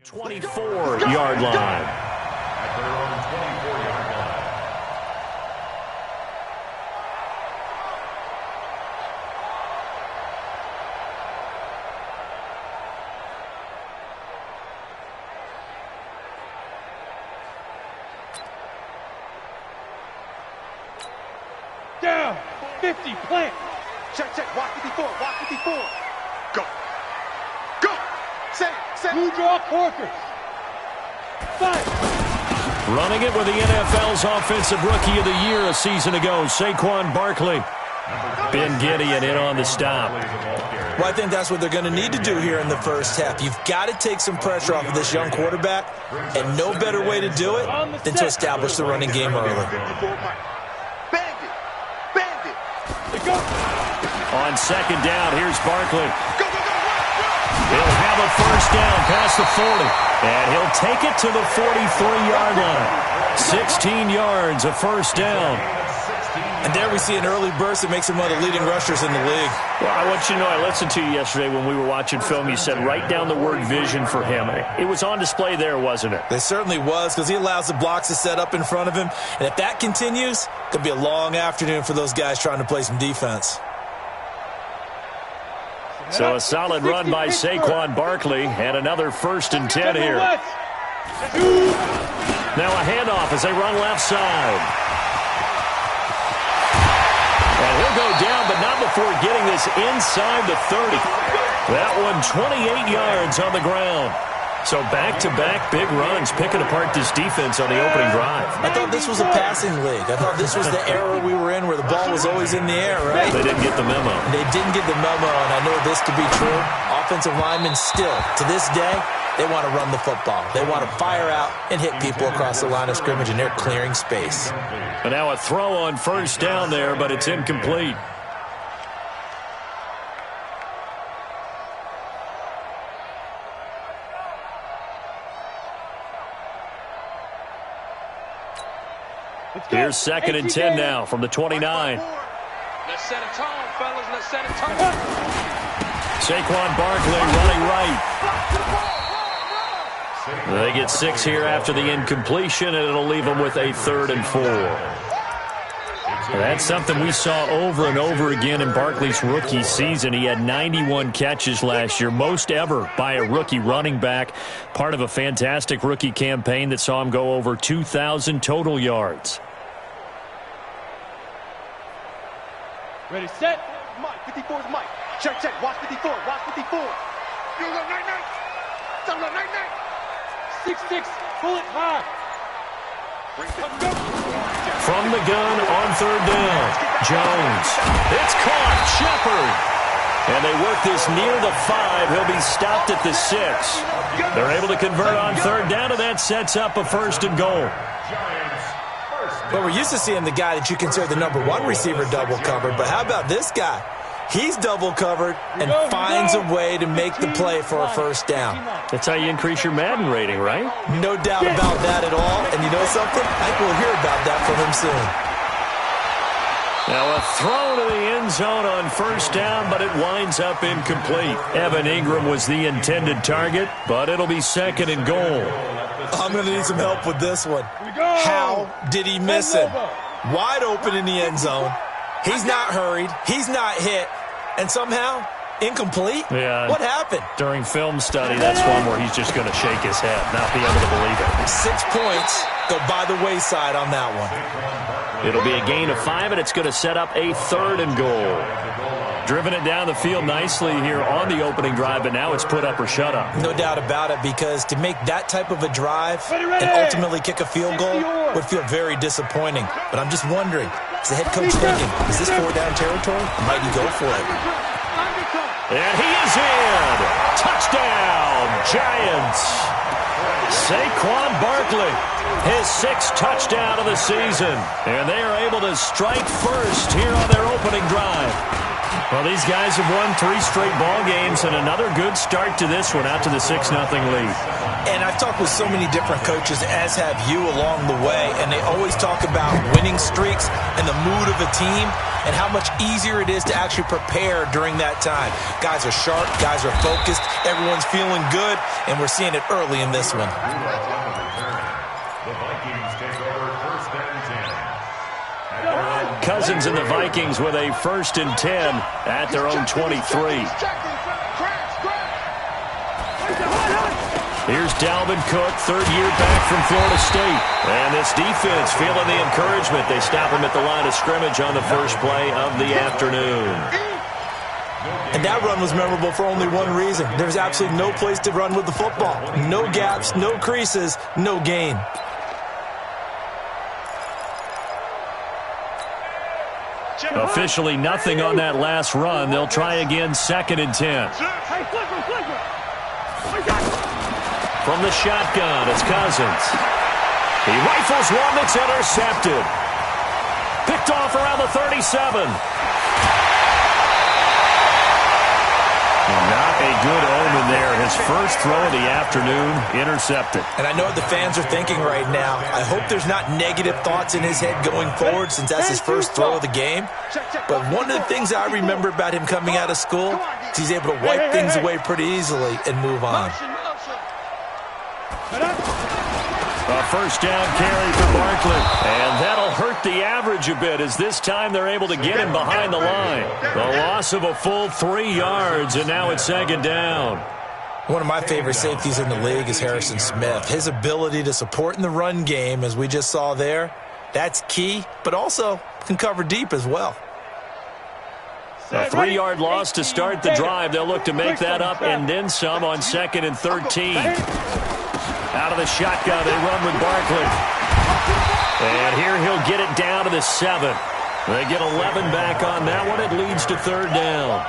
24-yard line. At their own 24-yard line. Down, 50, plant. Check, watch 54, watch 54. Go. Set. Blue draw, Corkers. Five. Running it with the NFL's Offensive Rookie of the Year a season ago, Saquon Barkley. Ben Gideon in on the stop. Well, I think that's what they're going to need to do here in the first half. You've got to take some pressure off of this young quarterback, and no better way to do it than to establish the running game early. Bandit. On second down, here's Barkley. He'll have a first down past the 40, and he'll take it to the 43-yard line. 16 yards, a first down. And there we see an early burst that makes him one of the leading rushers in the league. Well, I want you to know, I listened to you yesterday when we were watching film. You said write down the word vision for him. It was on display there, wasn't it? It certainly was, because he allows the blocks to set up in front of him. And if that continues, it could be a long afternoon for those guys trying to play some defense. So a solid run by Saquon Barkley, and another 1st and 10 here. Now a handoff as they run left side. And he'll go down, but not before getting this inside the 30. That one 28 yards on the ground. So back-to-back big runs, picking apart this defense on the opening drive. I thought this was a passing league. I thought this was the era we were in where the ball was always in the air, right? They didn't get the memo. They didn't get the memo, and I know this to be true. Offensive linemen still, to this day, they want to run the football. They want to fire out and hit people across the line of scrimmage, and they're clearing space. And now a throw on first down there, but it's incomplete. Here's 2nd and 10 now from the 29. Let's set a tone, fellas. Let's set a tone. Saquon Barkley running right. They get 6 here after the incompletion, and it'll leave them with a 3rd and 4. That's something we saw over and over again in Barkley's rookie season. He had 91 catches last year, most ever by a rookie running back, part of a fantastic rookie campaign that saw him go over 2,000 total yards. Ready, set. Mike, 54 is Mike. Check, watch 54, watch 54. You go night. 6-6, pull it high. From the gun on 3rd down, Jones. It's caught, Shepard. And they work this near the 5. He'll be stopped at the 6. They're able to convert on 3rd down, and that sets up a 1st and goal. Well, we're used to seeing the guy that you consider the #1 receiver double covered, but how about this guy? He's double covered and finds a way to make the play for a 1st down. That's how you increase your Madden rating, right? No doubt about that at all. And you know something? I think we'll hear about that from him soon. Now a throw to the end zone on 1st down, but it winds up incomplete. Evan Ingram was the intended target, but it'll be 2nd and goal. I'm going to need some help with this one. How did he miss him? Wide open in the end zone. He's not hurried. He's not hit. And somehow, incomplete? Yeah. What happened? During film study, that's one where he's just going to shake his head, not be able to believe it. 6 points go by the wayside on that one. It'll be a gain of 5, and it's going to set up a 3rd and goal. Driven it down the field nicely here on the opening drive, but now it's put up or shut up. No doubt about it, because to make that type of a drive and ultimately kick a field goal would feel very disappointing. But I'm just wondering, is the head coach thinking, is this 4-down territory? Might he go for it? And he is in! Touchdown, Giants! Saquon Barkley, his 6th touchdown of the season. And they are able to strike first here on their opening drive. Well, these guys have won 3 straight ball games and another good start to this one out to the 6-0 lead. And I've talked with so many different coaches, as have you along the way, and they always talk about winning streaks and the mood of a team and how much easier it is to actually prepare during that time. Guys are sharp, guys are focused, everyone's feeling good, and we're seeing it early in this one. The Vikings take over 1st and 10. Cousins and the Vikings with a 1st and 10 at their own 23. Here's Dalvin Cook, 3rd year back from Florida State. And this defense feeling the encouragement. They stop him at the line of scrimmage on the first play of the afternoon. And that run was memorable for only one reason. There's absolutely no place to run with the football. No gaps, no creases, no gain. Officially nothing on that last run. They'll try again, 2nd and 10. From the shotgun, it's Cousins. He rifles one that's intercepted. Picked off around the 37. Not a good omen there. His first throw of the afternoon intercepted. And I know what the fans are thinking right now. I hope there's not negative thoughts in his head going forward since that's his first throw of the game. But one of the things I remember about him coming out of school is he's able to wipe things away pretty easily and move on. A 1st down carry for Barkley. And that'll hurt the average a bit as this time they're able to get him behind the line. The loss of a full 3 yards, and now it's 2nd down. One of my favorite safeties in the league is Harrison Smith. His ability to support in the run game, as we just saw there, that's key, but also can cover deep as well. A 3-yard loss to start the drive. They'll look to make that up and then some on 2nd and 13. Out of the shotgun, they run with Barkley. And here he'll get it down to the 7. They get 11 back on that one. It leads to 3rd down.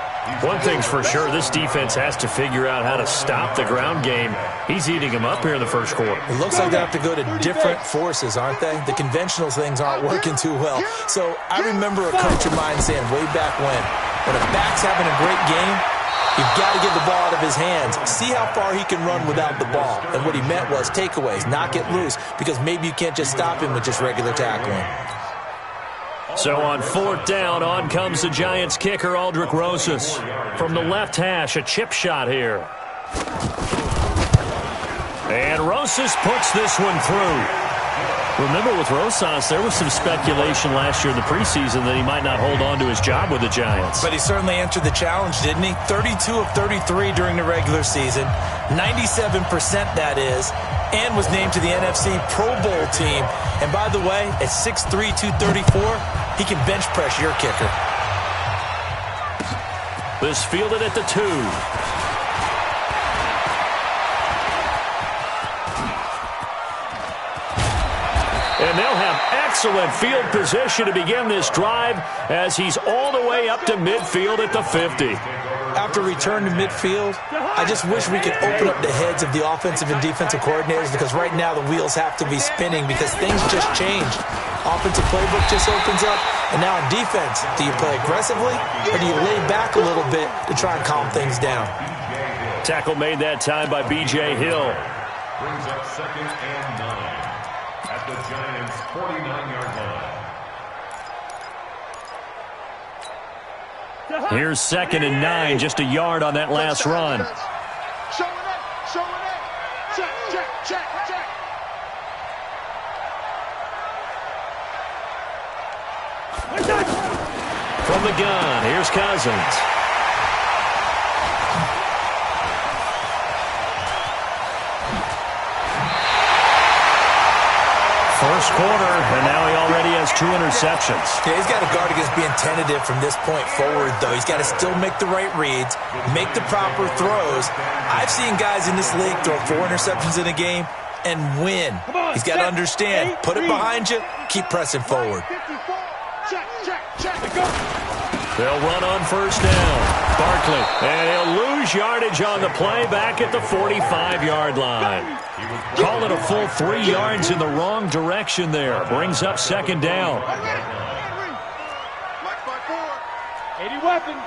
One thing's for sure, this defense has to figure out how to stop the ground game. He's eating them up here in the first quarter. It looks like they have to go to different forces, aren't they? The conventional things aren't working too well. So I remember a coach of mine saying way back when a back's having a great game, you've got to get the ball out of his hands. See how far he can run without the ball. And what he meant was takeaways, knock it loose, because maybe you can't just stop him with just regular tackling. So on 4th down, on comes the Giants kicker, Aldrick Rosas. From the left hash, a chip shot here. And Rosas puts this one through. Remember with Rosas, there was some speculation last year in the preseason that he might not hold on to his job with the Giants. But he certainly answered the challenge, didn't he? 32 of 33 during the regular season, 97% that is, and was named to the NFC Pro Bowl team. And by the way, at 6'3", 234, he can bench press your kicker. This fielded at the 2. And they'll have excellent field position to begin this drive as he's all the way up to midfield at the 50. After return to midfield, I just wish we could open up the heads of the offensive and defensive coordinators, because right now the wheels have to be spinning because things just changed. Offensive playbook just opens up, and now in defense, do you play aggressively or do you lay back a little bit to try and calm things down? Tackle made that time by B.J. Hill. Brings up 2nd and 9 at the Giants' 49-yard line. Here's 2nd and 9, just a yard on that last run. From the gun, here's Cousins. First quarter, and now he already has 2 interceptions. Yeah, he's got to guard against being tentative from this point forward, though. He's got to still make the right reads, make the proper throws. I've seen guys in this league throw 4 interceptions in a game and win. He's got to understand, put it behind you, keep pressing forward. They'll run on 1st down. Barkley, and he'll lose yardage on the play back at the 45-yard line. Call it a full 3 yards in the wrong direction there. Brings up 2nd down. 80 weapons.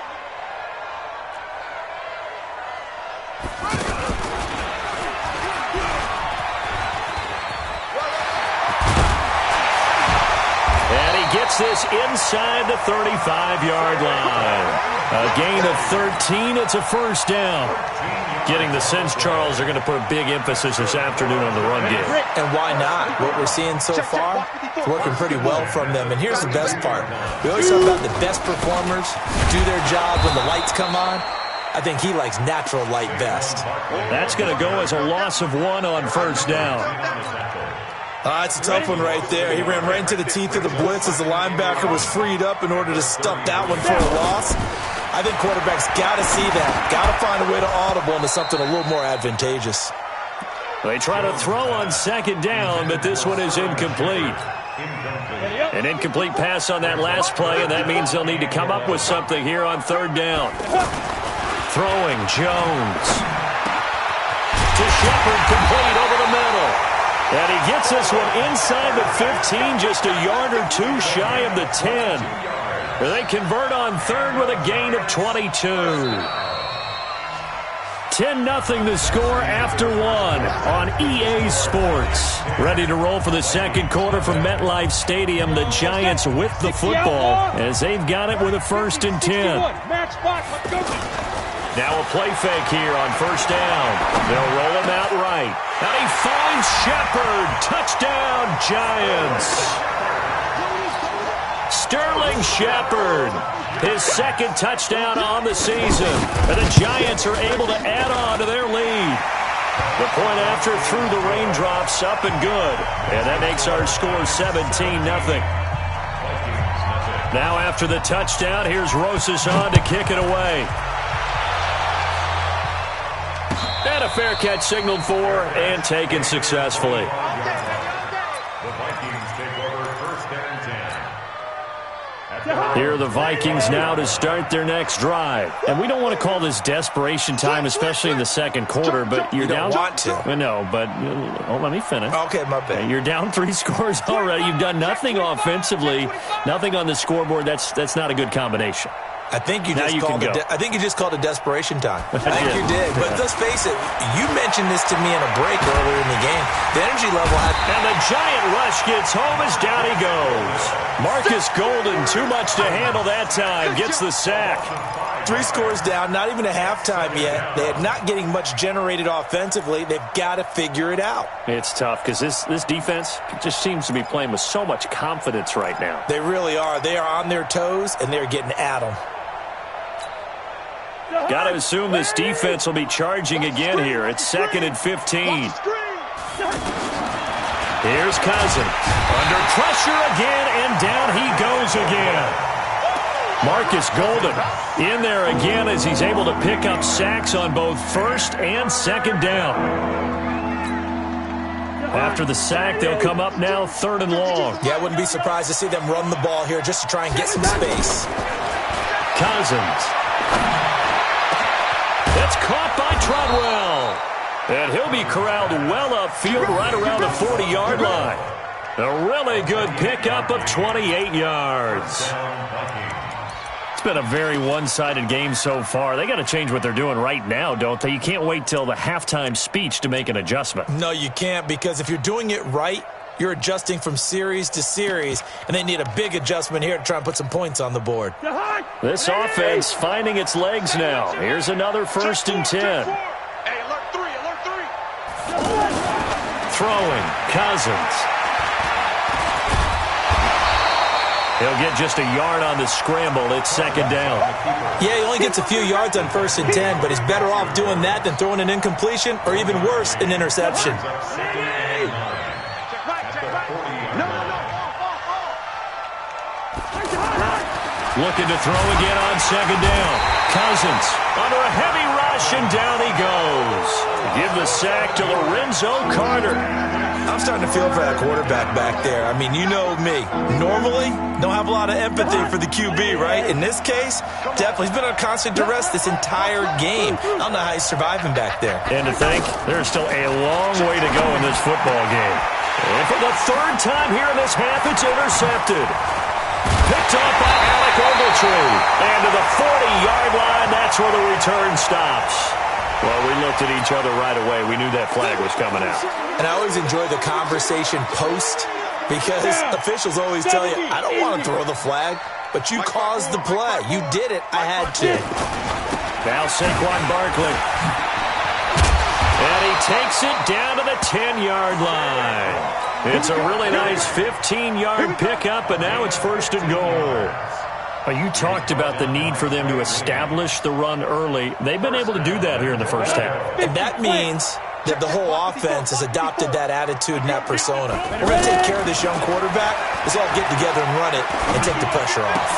And he gets this inside the 35-yard line. A gain of 13. It's a first down. Getting the sense, Charles, they're going to put a big emphasis this afternoon on the run game. And why not? What we're seeing so far, it's working pretty well from them. And here's the best part. We always talk about the best performers do their job when the lights come on. I think he likes natural light best. That's going to go as a loss of 1 on first down. It's a tough one right there. He ran right into the teeth of the blitz as the linebacker was freed up in order to stuff that one for a loss. I think quarterbacks got to see that. Got to find a way to audible into something a little more advantageous. They try to throw on second down, but this one is incomplete. An incomplete pass on that last play, and that means they'll need to come up with something here on third down. Throwing, Jones. To Shepard, complete over the middle. And he gets this one inside the 15, just a yard or two shy of the 10. They convert on third with a gain of 22. 10-0 the score after 1 on EA Sports. Ready to roll for the second quarter from MetLife Stadium. The Giants with the football as they've got it with a 1st and 10. Now a play fake here on first down. They'll roll him out right. And he finds Shepard. Touchdown, Giants. Sterling Shepard, his 2nd touchdown on the season. And the Giants are able to add on to their lead. The point after through the raindrops, up and good. And that makes our score 17-0. Now after the touchdown, here's Rosas on to kick it away. And a fair catch signaled for and taken successfully. The Vikings take over 1st and 10. Here are the Vikings now to start their next drive. And we don't want to call this desperation time, especially in the second quarter, but you're down. You don't want to. No, but let me finish. Okay, my bad. You're down 3 scores already. You've done nothing offensively, nothing on the scoreboard. That's not a good combination. I think you just called it desperation time. I think you did. But let's face it, you mentioned this to me in a break earlier in the game. The energy level and the Giant rush gets home as down he goes. Marcus Golden, too much to handle that time, gets the sack. 3 scores down, not even a halftime yet. They're not getting much generated offensively. They've got to figure it out. It's tough because this defense just seems to be playing with so much confidence right now. They really are. They are on their toes, and they're getting at them. Got to assume this defense will be charging again here. It's 2nd and 15. Here's Cousins. Under pressure again, and down he goes again. Marcus Golden in there again as he's able to pick up sacks on both 1st and 2nd down. After the sack, they'll come up now 3rd and long. Yeah, I wouldn't be surprised to see them run the ball here just to try and get some space. Cousins. It's caught by Trudwell. And he'll be corralled well upfield right around the 40-yard line. A really good pickup of 28 yards. It's been a very one-sided game so far. They got to change what they're doing right now, don't they? You can't wait till the halftime speech to make an adjustment. No, you can't, because if you're doing it right, you're adjusting from series to series, and they need a big adjustment here to try and put some points on the board. This offense finding its legs now. Here's another 1st and 10. Hey, alert 3, alert 3. Throwing, Cousins. He'll get just a yard on the scramble. It's 2nd down. Yeah, he only gets a few yards on 1st and 10, but he's better off doing that than throwing an incompletion or even worse, an interception. Looking to throw again on 2nd down. Cousins under a heavy rush, and down he goes. Give the sack to Lorenzo Carter. I'm starting to feel for that quarterback back there. I mean, you know me. Normally, don't have a lot of empathy for the QB, right? In this case, definitely. He's been on constant duress this entire game. I don't know how he's surviving back there. And to think, there's still a long way to go in this football game. And for the 3rd time here in this half, it's intercepted. Picked off by Alec entry. And to the 40-yard line, that's where the return stops. Well, we looked at each other right away. We knew that flag was coming out. And I always enjoy the conversation post because officials always tell you, I don't want to throw the flag, but you caused the play. You did it. I had to. Now Saquon Barkley. And he takes it down to the 10-yard line. It's a really nice 15-yard pickup, and now it's first and goal. You talked about the need for them to establish the run early. They've been able to do that here in the first half. And that means that the whole offense has adopted that attitude and that persona. We're going to take care of this young quarterback. Let's all get together and run it and take the pressure off.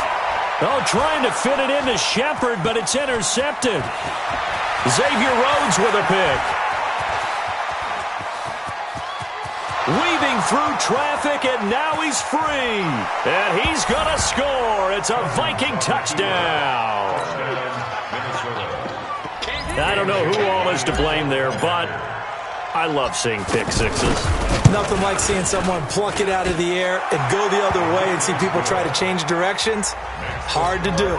Oh, trying to fit it into Shepard, but it's intercepted. Xavier Rhodes with a pick. Weaving through traffic, and now he's free. And he's going to score. It's a Viking touchdown. I don't know who all is to blame there, but I love seeing pick sixes. Nothing like seeing someone pluck it out of the air and go the other way and see people try to change directions. Hard to do.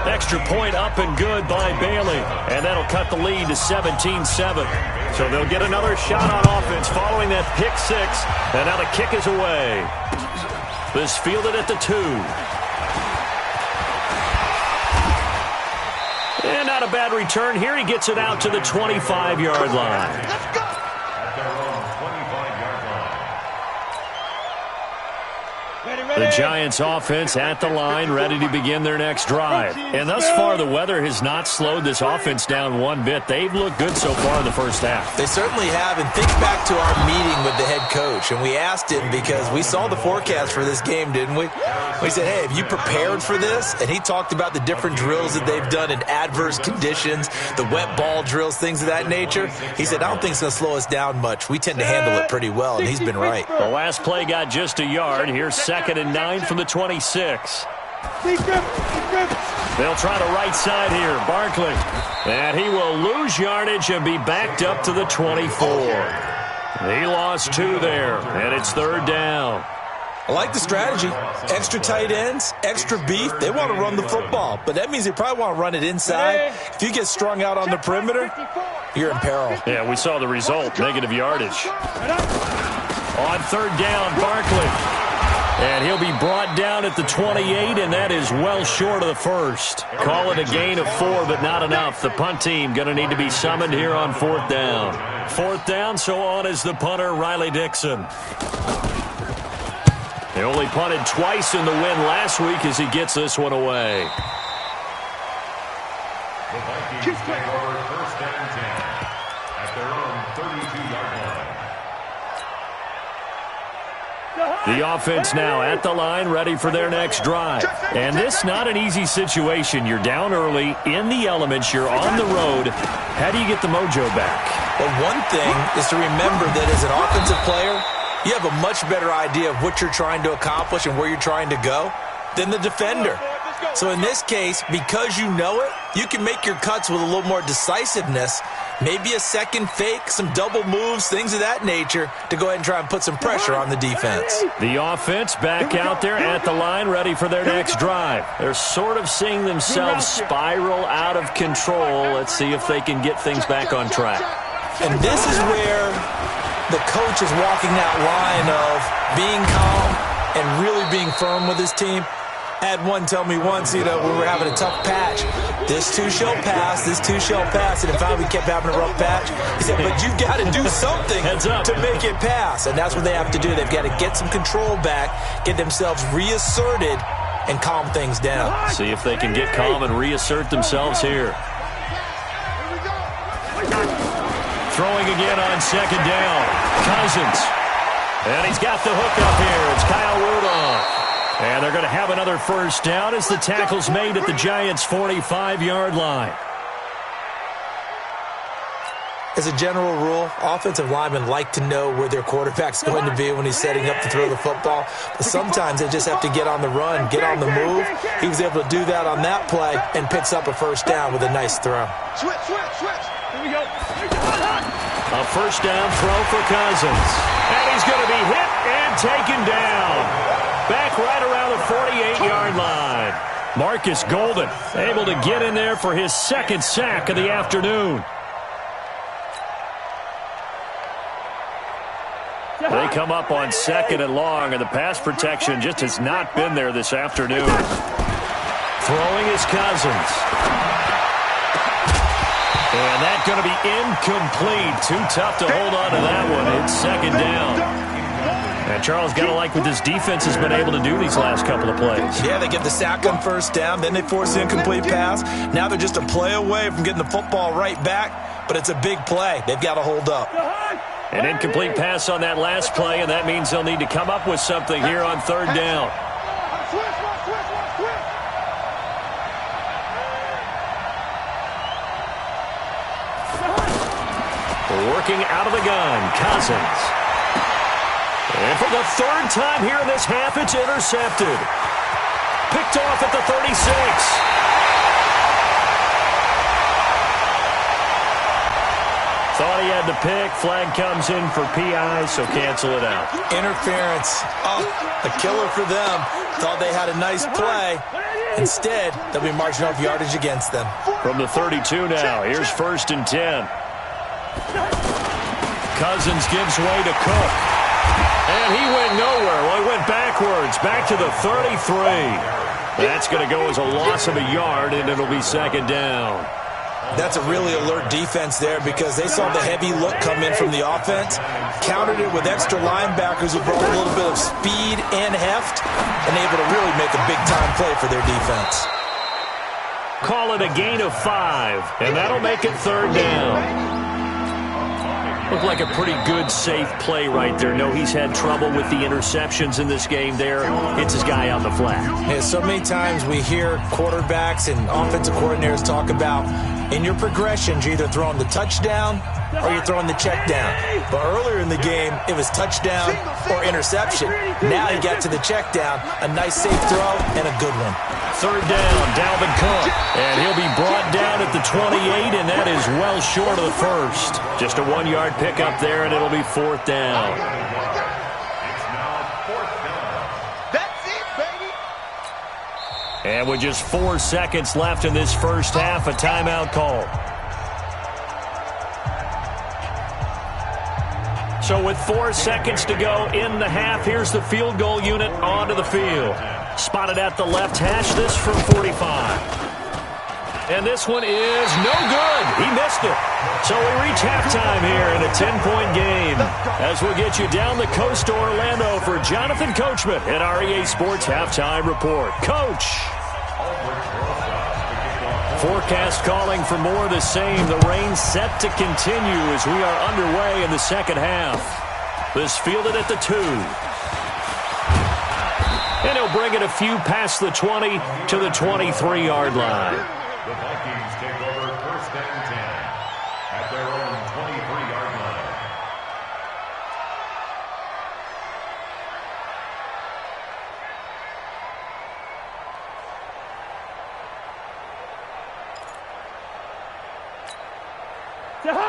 Extra point up and good by Bailey. And that'll cut the lead to 17-7. So they'll get another shot on offense following that pick six. And now the kick is away. This fielded at the 2. And not a bad return. Here he gets it out to the 25-yard line. At their own 25-yard line. The Giants offense at the line, ready to begin their next drive. And thus far, the weather has not slowed this offense down one bit. They've looked good so far in the first half. They certainly have. And think back to our meeting with the head coach. And we asked him because we saw the forecast for this game, didn't we? We said, hey, have you prepared for this? And he talked about the different drills that they've done in adverse conditions, the wet ball drills, things of that nature. He said, I don't think it's going to slow us down much. We tend to handle it pretty well, and he's been right. The last play got just a yard. Here's 2nd and 9 from the 26. They'll try the right side here. Barkley. And he will lose yardage and be backed up to the 24. He lost 2 there, and it's 3rd down. I like the strategy. Extra tight ends, extra beef. They want to run the football, but that means they probably want to run it inside. If you get strung out on the perimeter, you're in peril. Yeah, we saw the result, negative yardage. On 3rd down, Barkley. And he'll be brought down at the 28, and that is well short of the first. Call it a gain of 4, but not enough. The punt team going to need to be summoned here on 4th down. 4th down, so on is the punter, Riley Dixon. They only punted twice in the win last week as he gets this one away. The Vikings take over 1st and 10 at their own 32-yard line. The offense now at the line, ready for their next drive. And this not an easy situation. You're down early, in the elements, you're on the road. How do you get the mojo back? Well, one thing is to remember that as an offensive player, you have a much better idea of what you're trying to accomplish and where you're trying to go than the defender. So in this case, because you know it, you can make your cuts with a little more decisiveness, maybe a second fake, some double moves, things of that nature, to go ahead and try and put some pressure on the defense. The offense back out there at the line, ready for their next drive. They're sort of seeing themselves spiral out of control. Let's see if they can get things back on track. And this is where the coach is walking that line of being calm and really being firm with his team. I had one tell me once, we were having a tough patch. This too shall pass, this too shall pass. And in fact, we kept having a rough patch. He said, but you've got to do something to make it pass. And that's what they have to do. They've got to get some control back, get themselves reasserted, and calm things down. See if they can get calm and reassert themselves here. Throwing again on 2nd down. Cousins. And he's got the hook up here. It's Kyle Rudolph. And they're going to have another 1st down as the tackle's made at the Giants' 45-yard line. As a general rule, offensive linemen like to know where their quarterback's going to be when he's setting up to throw the football. But sometimes they just have to get on the run, get on the move. He was able to do that on that play and picks up a 1st down with a nice throw. Switch. Here we go. A 1st down throw for Cousins. And he's going to be hit and taken down. Back right around the 48-yard line. Marcus Golden able to get in there for his second sack of the afternoon. They come up on 2nd and long, and the pass protection just has not been there this afternoon. Throwing is Cousins. And that's going to be incomplete. Too tough to hold on to that one. It's 2nd down. And Charles, got to like what this defense has been able to do these last couple of plays. Yeah, they get the sack on 1st down, then they force the incomplete pass. Now they're just a play away from getting the football right back, but it's a big play. They've got to hold up. An incomplete pass on that last play, and that means they'll need to come up with something here on 3rd down. Working out of the gun, Cousins. And for the 3rd time here in this half, it's intercepted. Picked off at the 36. Thought he had the pick. Flag comes in for PI, so cancel it out. Interference. Oh, a killer for them. Thought they had a nice play. Instead, they'll be marching off yardage against them. From the 32 now, here's 1st and 10. Cousins gives way to Cook. And he went nowhere. Well, he went backwards, back to the 33. That's going to go as a loss of a yard, and it'll be 2nd down. That's a really alert defense there because they saw the heavy look come in from the offense, countered it with extra linebackers who brought a little bit of speed and heft, and able to really make a big-time play for their defense. Call it a gain of 5, and that'll make it 3rd down. Looked like a pretty good, safe play right there. No, he's had trouble with the interceptions in this game there. Hits his guy on the flat. Yeah, so many times we hear quarterbacks and offensive coordinators talk about in your progressions, you're either throwing the touchdown or you're throwing the check down. But earlier in the game, it was touchdown or interception. Now he got to the check down. A nice, safe throw and a good one. 3rd down, Dalvin Cook. And he'll be brought down at the 28, and that is well short of the 1st. Just a 1-yard pickup there, and it'll be 4th down. It's now 4th down. That's it, baby. And with just 4 seconds left in this first half, a timeout call. So with 4 seconds to go in the half, here's the field goal unit onto the field. Spotted at the left hash, this from 45. And this one is no good. He missed it. So we reach halftime here in a 10-point game. As we'll get you down the coast to Orlando for Jonathan Coachman at our EA Sports Halftime Report. Coach. Forecast calling for more of the same. The rain set to continue as we are underway in the second half. This fielded at the 2. And he'll bring it a few past the 20 to the 23-yard line. The Vikings take over 1st and 10 at their own 23-yard line.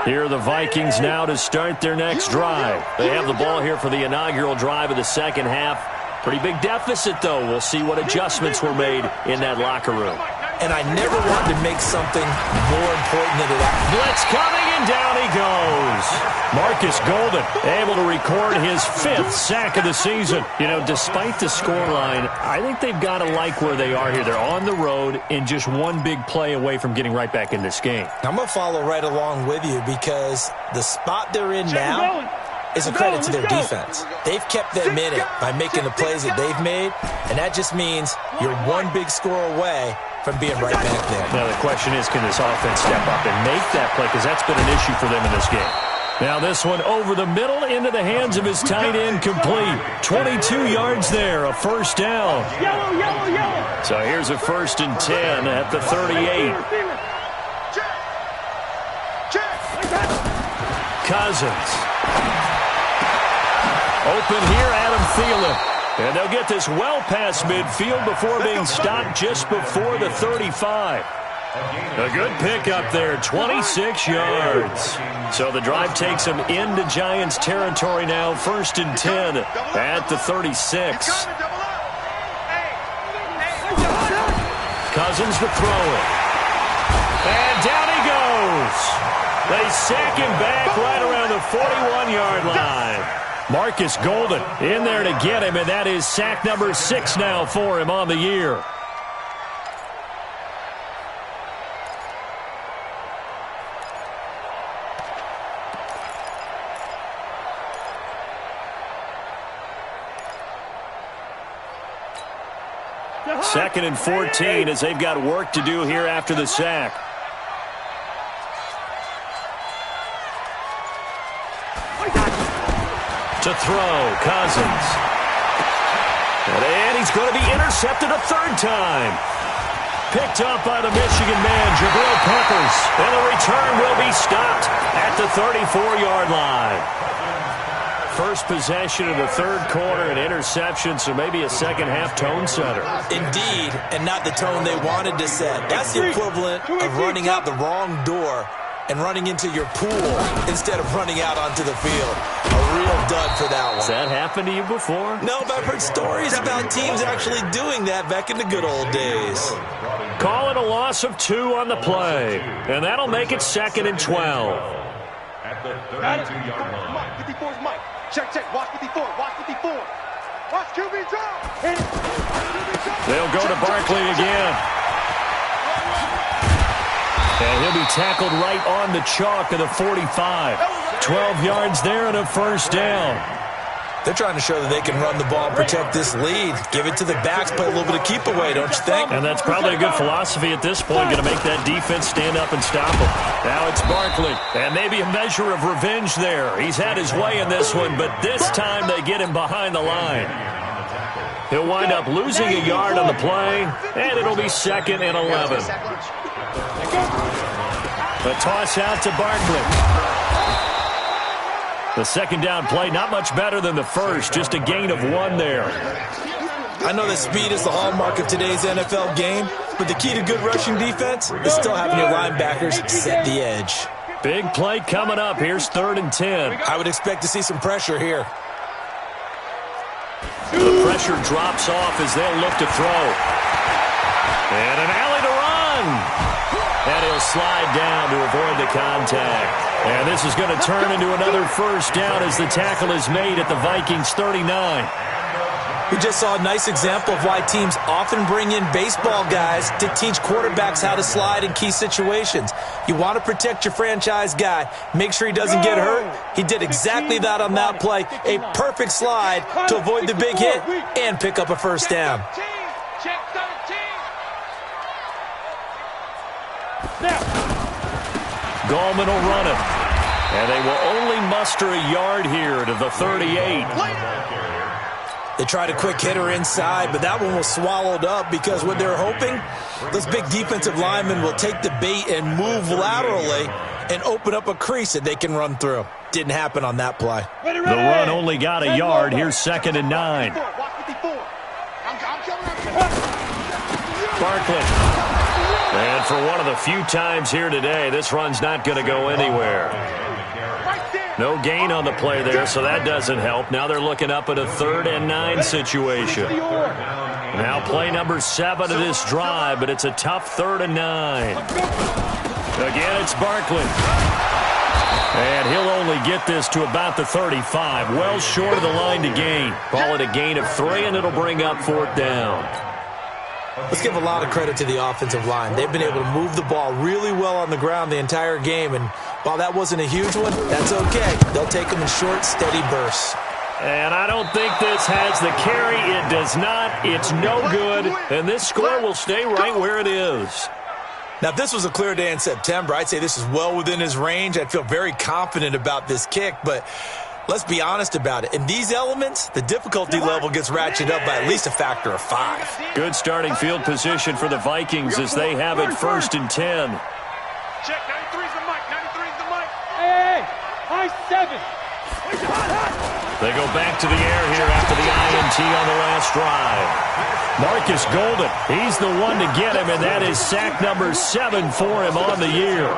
Here are the Vikings now to start their next drive. They have the ball here for the inaugural drive of the second half. Pretty big deficit, though. We'll see what adjustments were made in that locker room. And I never wanted to make something more important than that. Blitz coming, and down he goes. Marcus Golden able to record his 5th sack of the season. You know, despite the scoreline, I think they've got to like where they are here. They're on the road and just one big play away from getting right back in this game. I'm going to follow right along with you because the spot they're in now is a credit to their defense. They've kept them in it by making the plays that they've made, and that just means you're one big score away from being right back there. Now the question is, can this offense step up and make that play? Because that's been an issue for them in this game. Now this one over the middle into the hands of his tight end, complete. 22 yards there, a 1st down. So here's a 1st and 10 at the 38. Cousins. Open here, Adam Thielen. And they'll get this well past midfield before being stopped just before the 35. A good pickup there, 26 yards. So the drive takes them into Giants territory now, 1st and 10 at the 36. Cousins to throw it. And down he goes. They sack him back right around the 41-yard line. Marcus Golden in there to get him, and that is sack number 6 now for him on the year. Second and 14 as they've got work to do here after the sack. To throw, Cousins. And he's going to be intercepted a third time. Picked up by the Michigan man, Jabril Peppers. And the return will be stopped at the 34-yard line. First possession of the third quarter, an interception, so maybe a second-half tone setter. Indeed, and not the tone they wanted to set. That's the equivalent of running out the wrong door and running into your pool instead of running out onto the field. A real dud for that one. Has that happened to you before? No, but I've heard stories about teams actually doing that back in the good old days. Calling a loss of 2 on the play, and that'll make it second and 12. At the 32-yard line. Mike, 54's Mike. Check, check. Watch 54. Watch 54. Watch QB drop. Hit it. They'll go to Barkley again. And he'll be tackled right on the chalk of the 45. 12 yards there and a first down. They're trying to show that they can run the ball and protect this lead. Give it to the backs, play a little bit of keep away, don't you think? And that's probably a good philosophy at this point, going to make that defense stand up and stop them. Now it's Barkley, and maybe a measure of revenge there. He's had his way in this one, but this time they get him behind the line. He'll wind up losing a yard on the play, and it'll be second and 11. The toss out to Barkley. The second down play, not much better than the first, just a gain of 1 there. I know that speed is the hallmark of today's NFL game, but the key to good rushing defense is still having your linebackers set the edge. Big play coming up. Here's 3rd and 10. I would expect to see some pressure here. The pressure drops off as they'll look to throw. And an alley to run. And he'll slide down to avoid the contact. And this is going to turn into another first down as the tackle is made at the Vikings 39. We just saw a nice example of why teams often bring in baseball guys to teach quarterbacks how to slide in key situations. You want to protect your franchise guy. Make sure he doesn't get hurt. He did exactly that on that play. A perfect slide to avoid the big hit and pick up a first down. Check 13. Gallman will run it. And they will only muster a yard here to the 38. They tried a quick hitter inside, but that one was swallowed up because what they're hoping, those big defensive linemen will take the bait and move laterally and open up a crease that they can run through. Didn't happen on that play. The run only got a yard. Here's 2nd and 9. Barkley. And for one of the few times here today, this run's not going to go anywhere. No gain on the play there, so that doesn't help. Now they're looking up at a 3rd and 9 situation. Now play number 7 of this drive, but it's a tough 3rd and 9. Again, it's Barkley. And he'll only get this to about the 35, well short of the line to gain. Call it a gain of 3, and it'll bring up 4th down. Let's give a lot of credit to the offensive line. They've been able to move the ball really well on the ground the entire game, and while that wasn't a huge one, that's okay. They'll take them in short, steady bursts. And I don't think this has the carry. It does not. It's no good, and this score will stay right where it is. Now, if this was a clear day in September, I'd say this is well within his range. I'd feel very confident about this kick, but let's be honest about it. In these elements, the difficulty level gets ratcheted up by at least a factor of 5. Good starting field position for the Vikings as they have it 1st and 10. Check 93's the mic. 93's the mic. Hey, high 7. They go back to the air here after the INT on the last drive. Marcus Golden, he's the one to get him, and that is sack number 7 for him on the year.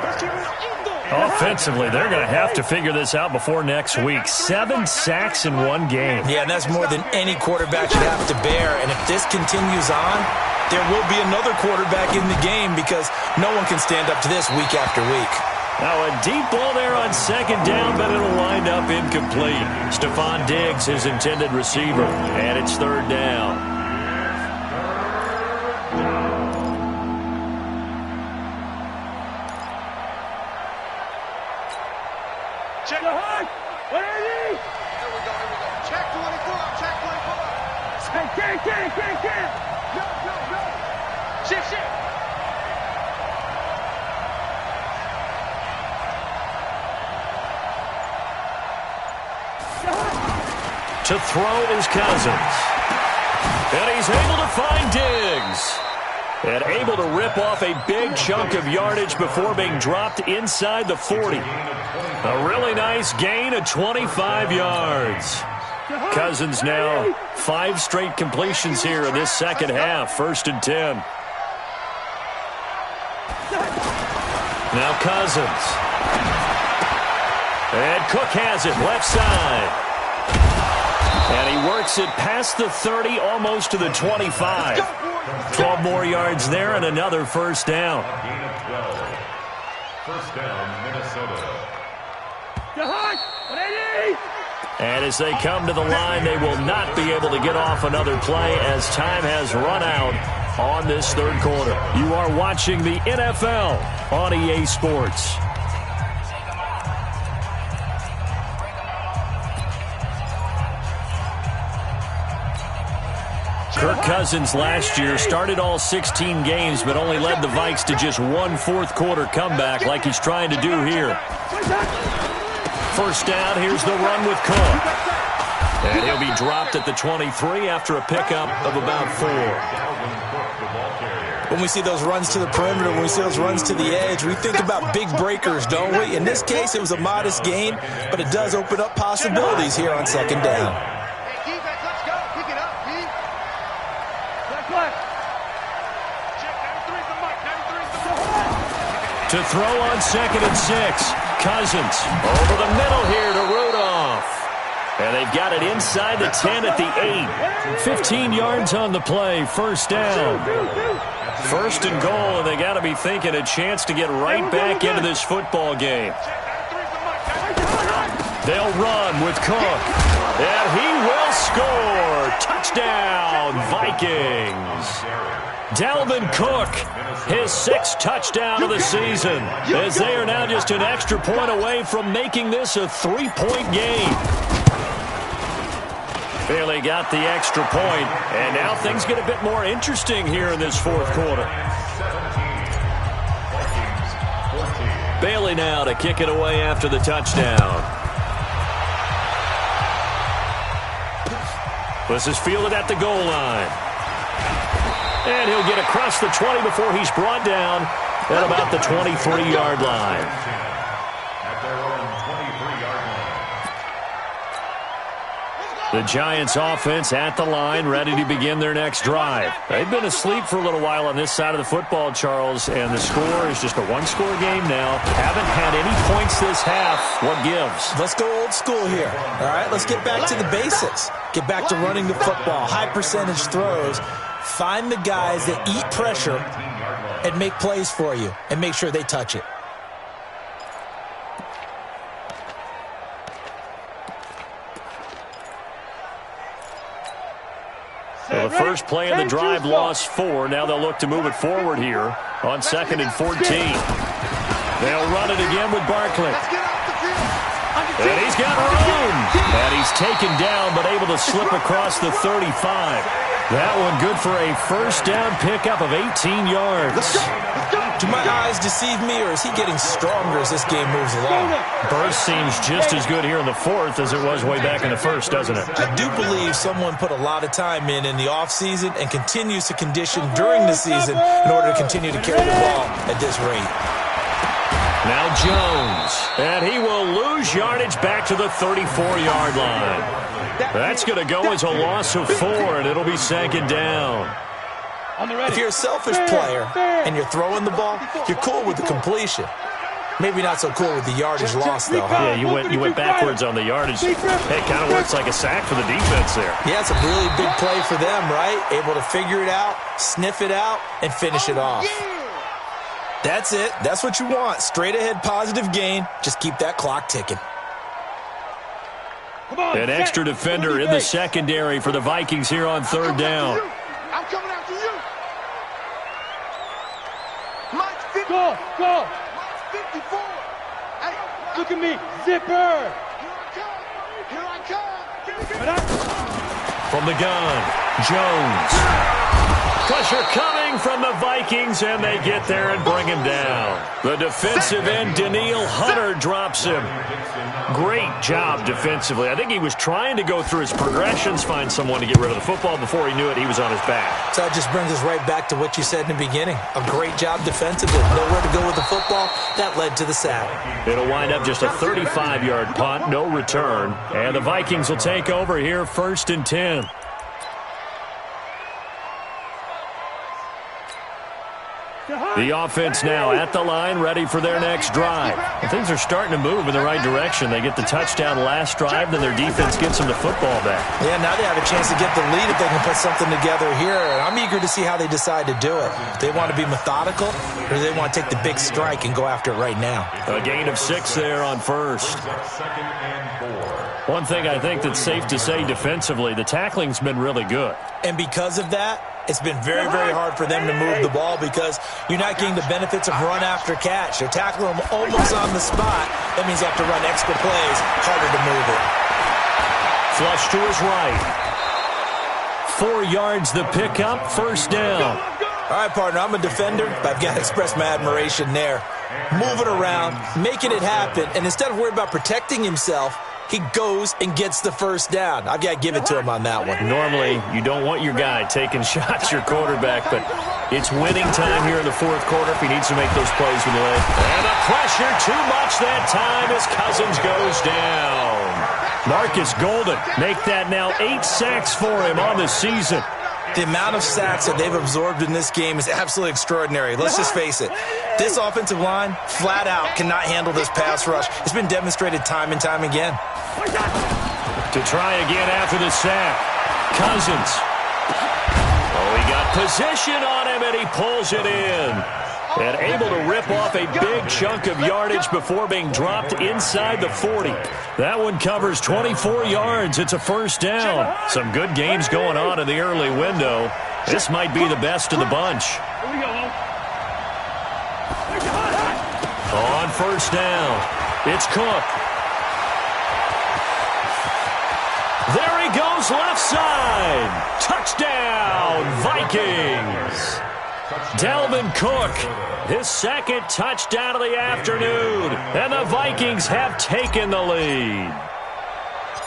Offensively, they're going to have to figure this out before next week. 7 sacks in one game. Yeah, and that's more than any quarterback should have to bear. And if this continues on, there will be another quarterback in the game because no one can stand up to this week after week. Now a deep ball there on second down, but it'll wind up incomplete. Stephon Diggs, his intended receiver, and it's third down. Check the hard. What are these? Here we go. Check 24. Check 24. Get. No. Shift. To throw is Cousins. And he's able to find Diggs. And able to rip off a big chunk of yardage before being dropped inside the 40. A really nice gain of 25 yards. Cousins now 5 straight completions here in this second half. 1st and 10. Now Cousins. And Cook has it left side. And he works it past the 30, almost to the 25. 12 more yards there and another first down. Gain of 12. First down, Minnesota. And as they come to the line, they will not be able to get off another play as time has run out on this third quarter. You are watching the NFL on EA Sports. Kirk Cousins last year started all 16 games but only led the Vikes to just one fourth-quarter comeback like he's trying to do here. First down, here's the run with Cook. And he'll be dropped at the 23 after a pickup of about 4. When we see those runs to the perimeter, when we see those runs to the edge, we think about big breakers, don't we? In this case, it was a modest gain, but it does open up possibilities here on second down. Hey, defense, let's go. Pick it up, D. Check 93's the mark. 93's the mark. To throw on 2nd and 6. Cousins over the middle here to Rudolph. And they've got it inside the 10 at the 8. 15 yards on the play. First down. First and goal, and they got to be thinking a chance to get right back into this football game. They'll run with Cook. And he will score. Touchdown, Vikings. Dalvin Cook, his 6th touchdown of the season, as they are now just an extra point away from making this a 3-point game. Bailey got the extra point, and now things get a bit more interesting here in this fourth quarter. Bailey now to kick it away after the touchdown. This is fielded at the goal line. And he'll get across the 20 before he's brought down at about the 23-yard line. At their own 23-yard line. The Giants offense at the line, ready to begin their next drive. They've been asleep for a little while on this side of the football, Charles, and the score is just a one-score game now. Haven't had any points this half. What gives? Let's go old school here. All right, let's get back to the basics. Get back to running the football, high percentage throws. Find the guys that eat pressure and make plays for you and make sure they touch it. Well, the first play of the drive lost 4. Now they'll look to move it forward here on 2nd and 14. They'll run it again with Barkley. And he's got room. And he's taken down but able to slip across the 35. That one good for a first down pickup of 18 yards. Do my eyes deceive me, or is he getting stronger as this game moves along? Burst seems just as good here in the fourth as it was way back in the first, doesn't it? I do believe someone put a lot of time in the offseason and continues to condition during the season in order to continue to carry the ball at this rate. Now Jones, and he will lose yardage back to the 34-yard line. That's going to go as a loss of 4, and it'll be second down. If you're a selfish player and you're throwing the ball, you're cool with the completion. Maybe not so cool with the yardage loss, though. Yeah, you went backwards on the yardage. Hey, it kind of works like a sack for the defense there. Yeah, it's a really big play for them, right? Able to figure it out, sniff it out, and finish it off. That's it. That's what you want. Straight ahead positive gain. Just keep that clock ticking. An extra defender in the secondary for the Vikings here on third down. I'm coming after you. Mike 50. Go, go. Mike 54. Hey, Look at me. Zipper. Here I come. From the gun, Jones. Pressure coming from the Vikings, and they get there and bring him down. The defensive end, Daniil Hunter, drops him. Great job defensively. I think he was trying to go through his progressions, find someone to get rid of the football. Before he knew it, he was on his back. So that just brings us right back to what you said in the beginning. A great job defensively. Nowhere to go with the football. That led to the sack. It'll wind up just a 35-yard punt, no return. And the Vikings will take over here 1st and 10. The offense now at the line, ready for their next drive. And things are starting to move in the right direction. They get the touchdown last drive, then their defense gets them the football back. Yeah, now they have a chance to get the lead if they can put something together here. And I'm eager to see how they decide to do it. Do they want to be methodical, or do they want to take the big strike and go after it right now? A gain of 6 there on first. One thing I think that's safe to say defensively, the tackling's been really good. And because of that, it's been very, very hard for them to move the ball because you're not getting the benefits of run after catch. They're tackling them almost on the spot. That means you have to run extra plays, harder to move it. Flush to his right. 4 yards the pickup, 1st down. All right, partner, I'm a defender, but I've got to express my admiration there. Moving around, making it happen, and instead of worrying about protecting himself, he goes and gets the 1st down. I've got to give it to him on that one. Normally, you don't want your guy taking shots, your quarterback, but it's winning time here in the 4th quarter if he needs to make those plays with the leg. And the pressure too much that time as Cousins goes down. Marcus Golden, make that now 8 sacks for him on the season. The amount of sacks that they've absorbed in this game is absolutely extraordinary. Let's just face it. This offensive line, flat out, cannot handle this pass rush. It's been demonstrated time and time again. To try again after the sack. Cousins. Oh, he got position on him, and he pulls it in. And able to rip off a big chunk of yardage before being dropped inside the 40. That one covers 24 yards. It's a 1st down. Some good games going on in the early window. This might be the best of the bunch. On 1st down, it's Cook. There he goes, left side. Touchdown, Vikings. Dalvin Cook, his 2nd touchdown of the afternoon. And the Vikings have taken the lead.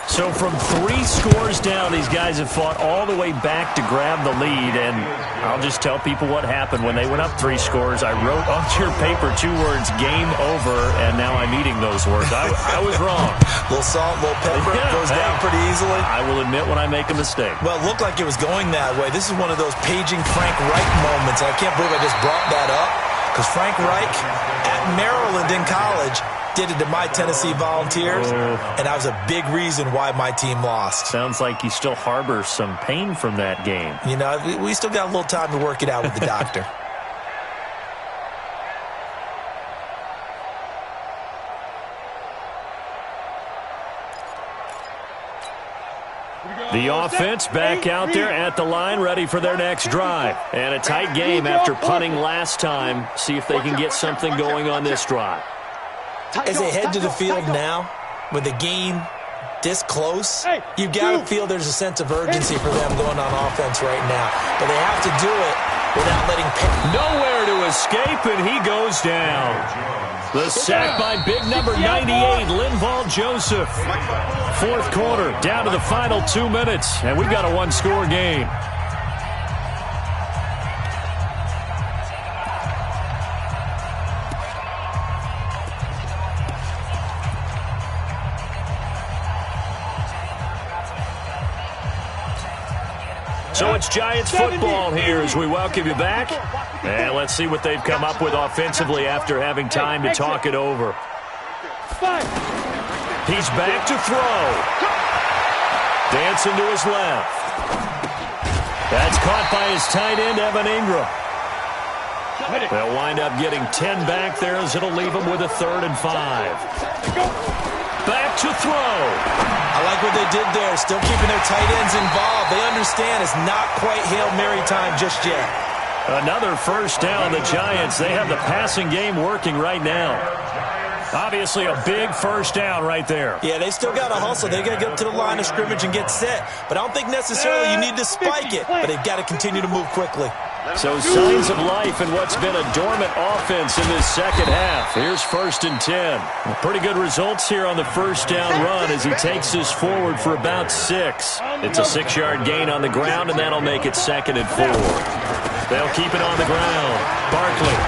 So from 3 scores down, these guys have fought all the way back to grab the lead. And I'll just tell people what happened when they went up 3 scores. I wrote onto your paper 2 words, game over, and now I'm eating those words. I was wrong. A little salt, a little pepper, goes down pretty easily. I will admit when I make a mistake. Well, it looked like it was going that way. This is one of those paging Frank Reich moments. And I can't believe I just brought that up because Frank Reich at Maryland in college did it to my Tennessee Volunteers, and that was a big reason why my team lost. Sounds like you still harbor some pain from that game. You know, we still got a little time to work it out with the doctor. The offense back out there at the line, ready for their next drive. And a tight game after punting last time. See if they can get something going on this drive. As they head to the field now, with the game this close, you've got to feel there's a sense of urgency for them going on offense right now. But they have to do it without letting nowhere to escape, and he goes down. The sack by big number 98, Linval Joseph. 4th quarter, down to the final 2 minutes, and we've got a 1-score game. So it's Giants football here as we welcome you back. And let's see what they've come up with offensively after having time to talk it over. He's back to throw. Dancing to his left. That's caught by his tight end, Evan Ingram. They'll wind up getting 10 back there as it'll leave them with a 3rd and 5. Back to throw. I like what they did there, still keeping their tight ends involved. They understand it's not quite Hail Mary time just yet. Another first down. The Giants, they have the passing game working right now. Obviously a big first down right there. Yeah, they still got to hustle. They got to get up to the line of scrimmage and get set. But I don't think necessarily you need to spike it, but they've got to continue to move quickly. So signs of life in what's been a dormant offense in this second half. Here's 1st and 10. Pretty good results here on the first down run as he takes this forward for about 6. It's a 6-yard gain on the ground, and that'll make it 2nd and 4. They'll keep it on the ground. Barkley.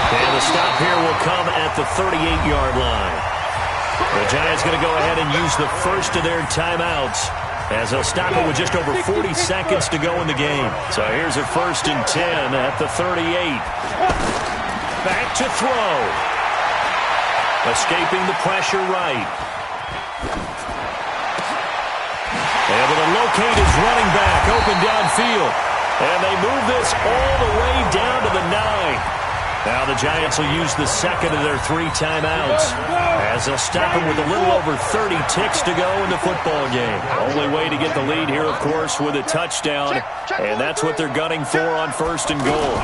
And the stop here will come at the 38-yard line. The Giants going to go ahead and use the first of their timeouts as they'll stop it with just over 40 seconds to go in the game. So here's a 1st and 10 at the 38. Back to throw. Escaping the pressure right. Able to locate his running back open downfield. And they move this all the way down to the 9. Now the Giants will use the second of their 3 timeouts as they'll stop him with a little over 30 ticks to go in the football game. Only way to get the lead here, of course, with a touchdown, and that's what they're gunning for on 1st and goal.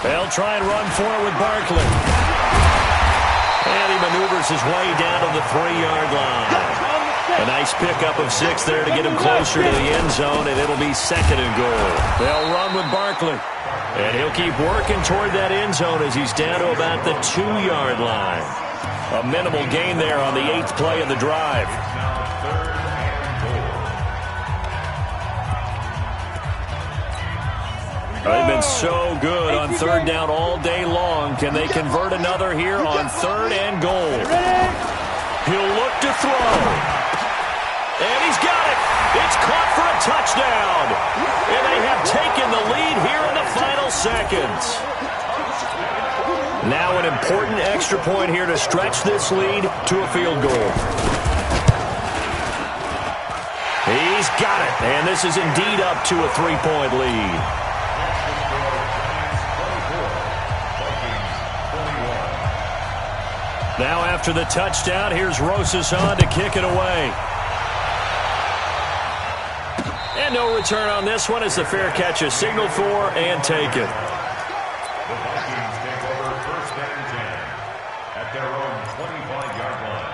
They'll try and run for it with Barkley. And he maneuvers his way down to the 3-yard line. A nice pickup of 6 there to get him closer to the end zone, and it'll be 2nd and goal. They'll run with Barkley. And he'll keep working toward that end zone as he's down to about the 2-yard line. A minimal gain there on the 8th play of the drive. They've been so good on 3rd down all day long. Can they convert another here on 3rd and goal? He'll look to throw. And he's got it. It's caught for a touchdown. And they have taken the lead here in the final seconds. Now an important extra point here to stretch this lead to a field goal. He's got it. And this is indeed up to a 3-point lead. Now after the touchdown, here's Rosas on to kick it away. And no return on this one as the fair catch is signaled for and taken. The Vikings take over 1st and 10 at their own 25-yard line.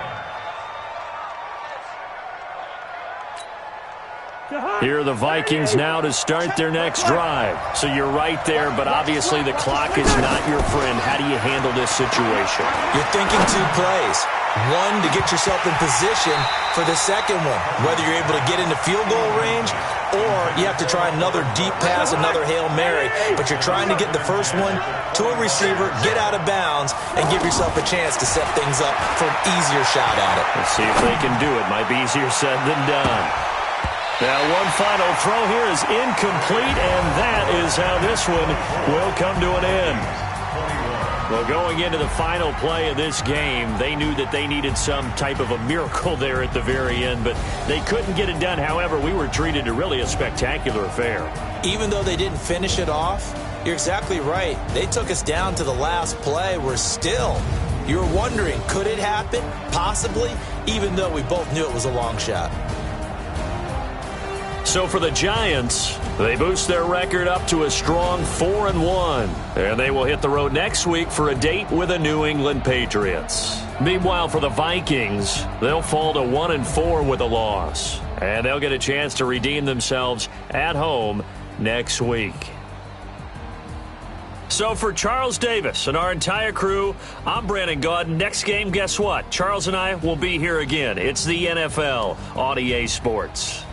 Here are the Vikings now to start their next drive. So you're right there, but obviously the clock is not your friend. How do you handle this situation? You're thinking 2 plays. One, to get yourself in position for the second one, whether you're able to get into field goal range or you have to try another deep pass, another Hail Mary, but you're trying to get the first one to a receiver, get out of bounds, and give yourself a chance to set things up for an easier shot at it. Let's see if they can do it. Might be easier said than done. Now one final throw here is incomplete, and that is how this one will come to an end. Well, going into the final play of this game, they knew that they needed some type of a miracle there at the very end, but they couldn't get it done. However, we were treated to really a spectacular affair. Even though they didn't finish it off, you're exactly right. They took us down to the last play. We're still, you're wondering, could it happen? Possibly, even though we both knew it was a long shot. So for the Giants, they boost their record up to a strong 4-1. And they will hit the road next week for a date with the New England Patriots. Meanwhile, for the Vikings, they'll fall to 1-4 with a loss. And they'll get a chance to redeem themselves at home next week. So for Charles Davis and our entire crew, I'm Brandon Gaudin. Next game, guess what? Charles and I will be here again. It's the NFL on EA Sports.